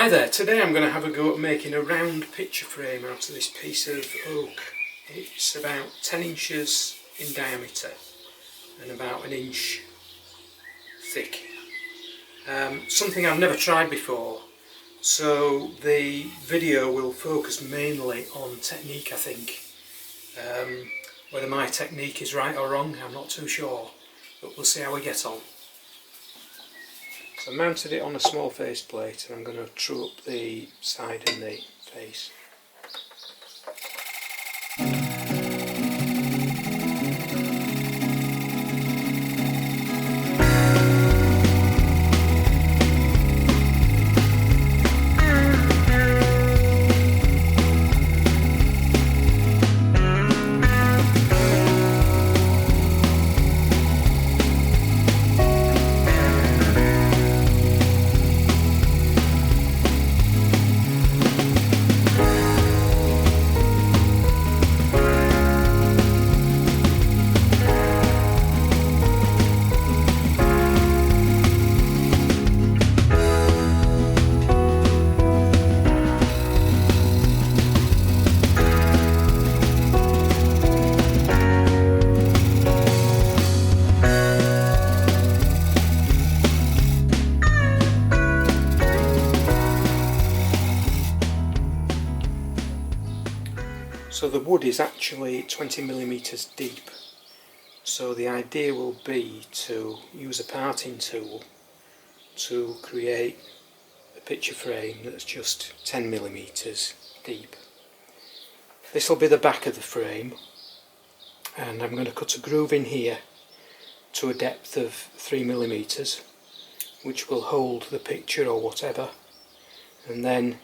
Hi there, today I'm going to have a go at making a round picture frame out of this piece of oak. It's about 10 inches in diameter and about an inch thick. Something I've never tried before, so the video will focus mainly on technique, I think. Whether my technique is right or wrong, I'm not too sure, but we'll see how we get on. So I mounted it on a small faceplate and I'm going to true up the side and the face. So the wood is actually 20mm deep, so the idea will be to use a parting tool to create a picture frame that's just 10mm deep. This will be the back of the frame, and I'm going to cut a groove in here to a depth of 3mm, which will hold the picture or whatever, and then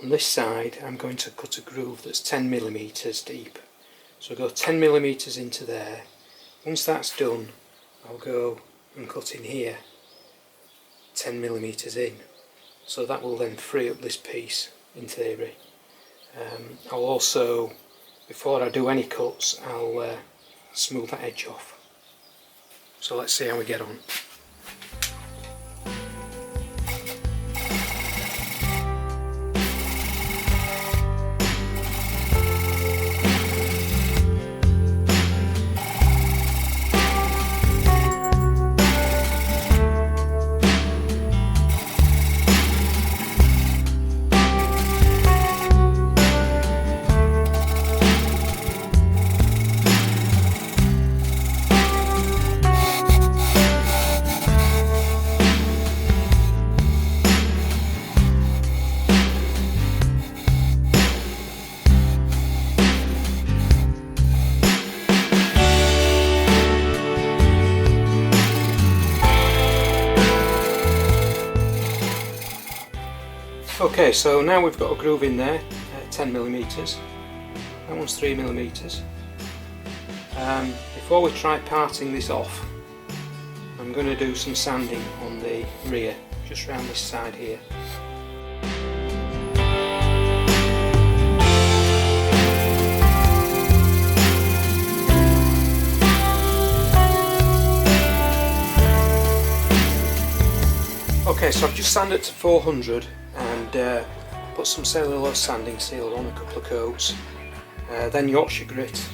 on this side I'm going to cut a groove that's 10mm deep. So I'll go 10mm into there. Once that's done, I'll go and cut in here 10mm in. So that will then free up this piece in theory. I'll also, before I do any cuts, I'll smooth that edge off. So let's see how we get on. Okay, so now we've got a groove in there at 10mm, that one's 3mm. Before we try parting this off, I'm going to do some sanding on the rear, just round this side here. Okay, so I've just sanded it to 400 and put some cellulose sanding sealer on, a couple of coats, then Yorkshire grit,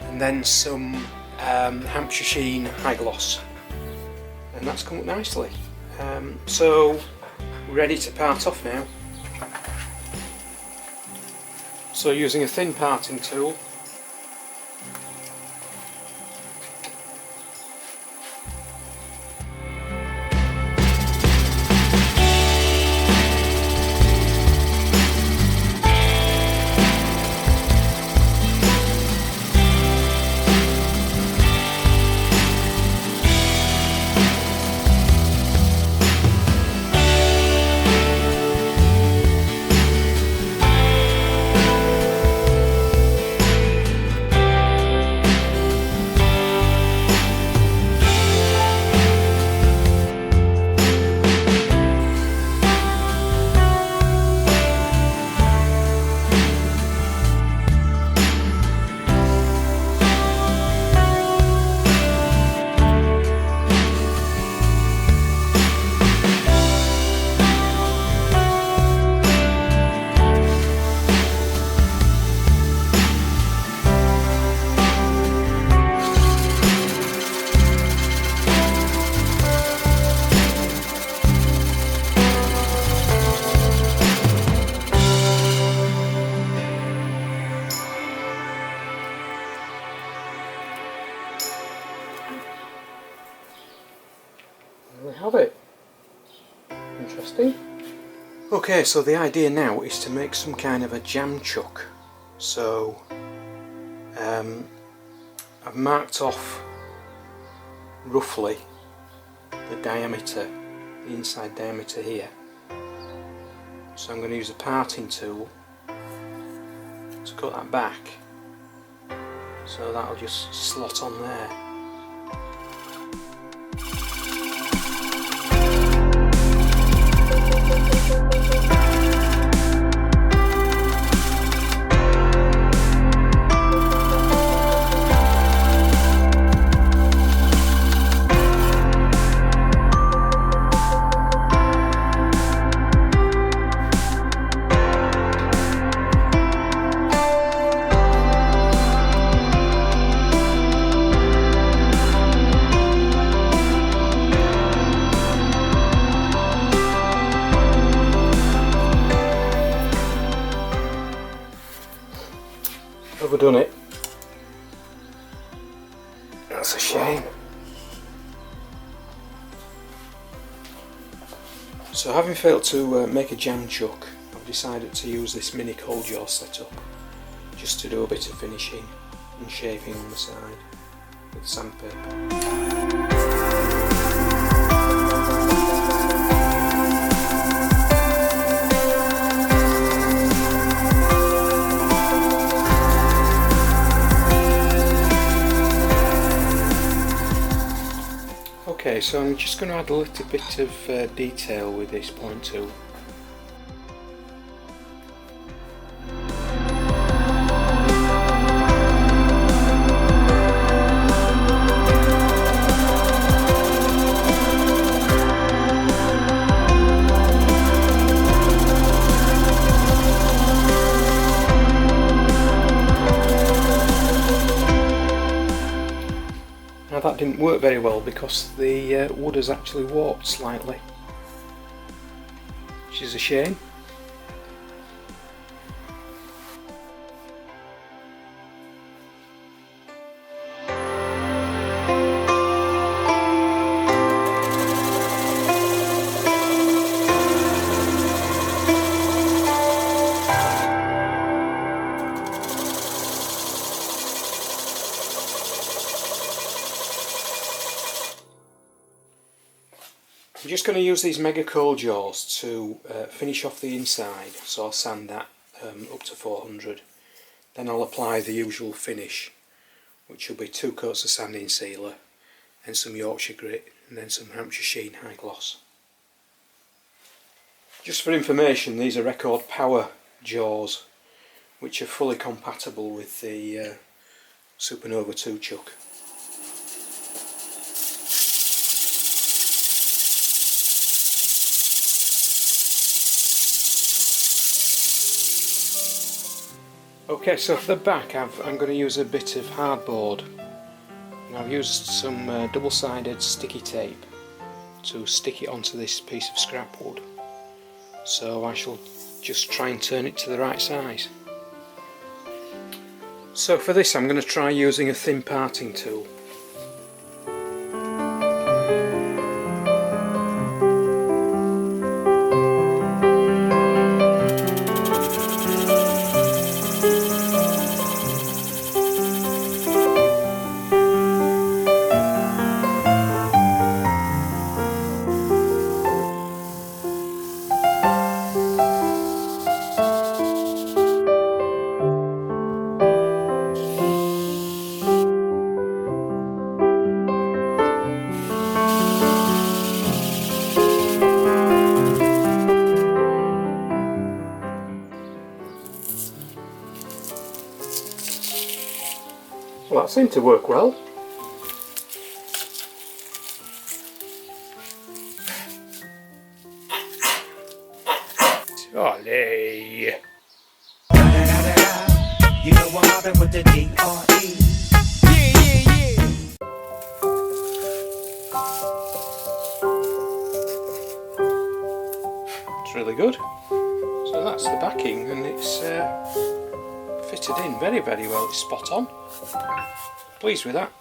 and then some Hampshire Sheen high gloss, and that's come up nicely. So we're ready to part off now. So using a thin parting tool, interesting. Okay, so the idea now is to make some kind of a jam chuck. So I've marked off roughly the diameter, the inside diameter here. So I'm going to use a parting tool to cut that back. So that'll just slot on there. Overdone it. That's a shame. So having failed to make a jam chuck, I've decided to use this mini coal jaw setup just to do a bit of finishing and shaping on the side with sandpaper. Okay, so I'm just going to add a little bit of detail with this point tool. Now that didn't work very well because the wood has actually warped slightly, which is a shame. I'm just going to use these mega coal jaws to finish off the inside, so I'll sand that up to 400. Then I'll apply the usual finish, which will be 2 coats of sanding sealer and some Yorkshire grit and then some Hampshire Sheen high gloss. Just for information, these are record power jaws which are fully compatible with the Supernova 2 chuck. Okay, so for the back I'm going to use a bit of hardboard, and I've used some double-sided sticky tape to stick it onto this piece of scrap wood, so I shall just try and turn it to the right size. So for this I'm going to try using a thin parting tool. Well, that seemed to work well. Ollie! You know what happened with the D-R-E. It's really good. So that's the backing, and it's fitted in very, very well. It's spot on. Pleased with that.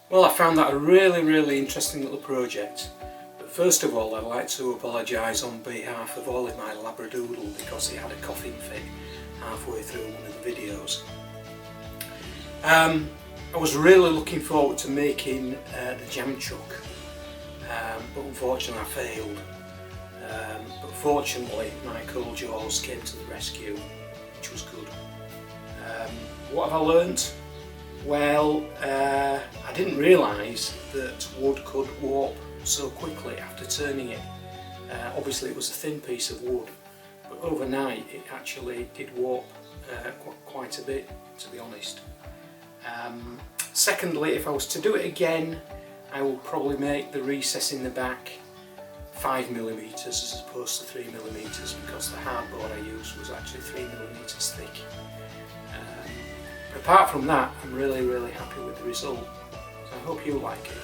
Well, I found that a really, really interesting little project. But First of all, I'd like to apologise on behalf of Ollie, my Labradoodle, because he had a coughing fit halfway through one of the videos. I was really looking forward to making the jam chuck, but unfortunately I failed. But fortunately my cold jaws came to the rescue, which was good. What have I learnt? Well, I didn't realise that wood could warp so quickly after turning it. Obviously it was a thin piece of wood, but overnight it actually did warp quite a bit, to be honest. Secondly, if I was to do it again, I would probably make the recess in the back 5mm as opposed to 3mm, because the hardboard I used was actually 3mm thick. But apart from that, I'm really happy with the result, so I hope you like it.